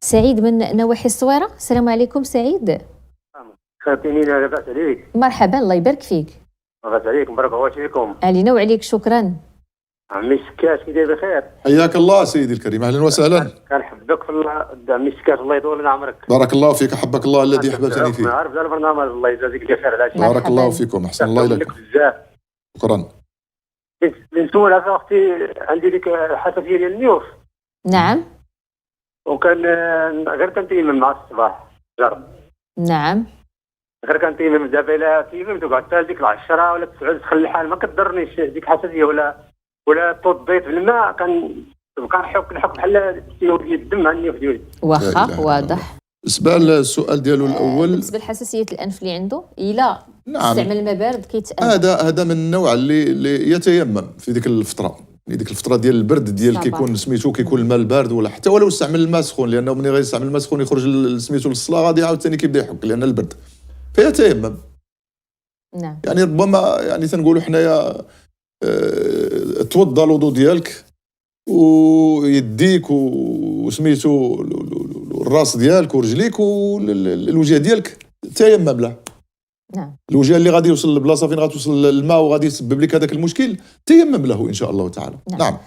سعيد من نواحي الصويرة. السلام عليكم سعيد. خاطيني لاباس عليك؟ مرحبا، الله يبارك فيك. لاباس عليك، مبارك الله فيكم. علينا وعليك، شكرا. عمي سكاش كي داير بخير؟ حياك الله سيدي الكريم، اهلا وسهلا. كنحبك في عمي سكاش، الله يطول لنا عمرك. بارك الله فيك، احبك الله الذي احببتني فيه. عارف هذا البرنامج، الله يجازيك بخير على شيء. بارك الله فيكم، احسن الله اليكم. بزاف شكرا. نسول هذا اختي، عندي ديك حساسيه ديال النيوف. نعم. وكان غير كنتيمم مع الصباح جرب. نعم. غير كنتيمم دابا الا تيممت وقعدت حتى ديك 10 ولا 9 تخلي الحال ما كضرنيش ديك حساسيه ولا توضيت بالماء كنبقى نحك بحال السيول ديال الدم على النيوف ديالي. واخا واضح. بالنسبه للسؤال ديالو الاول، بالنسبه لحساسيه الانف اللي عنده، الا نعم، استعمل الماء بارد كيتألم. هذا من النوع اللي يتيمم في ديك الفتره، ديك الفتره ديال البرد ديال كيكون سميتو كيكون الماء البارد، ولا حتى ولو استعمل الماء سخون، لانه ملي غيستعمل الماء سخون يخرج سميتو للصلاه غادي عاوتاني كيبدا يحك لان البرد فيتيمم. نعم. يعني ربما يعني تنقولوا حنايا توضى الوضوء ديالك ويديك وسميتو الراس ديالك ورجليك والوجه ديالك تيمم له. نعم. الوجه اللي غادي يوصل لبلاصه فين غتوصل الماء وغادي يسبب لك هذاك المشكل تيمم له ان شاء الله تعالى. نعم.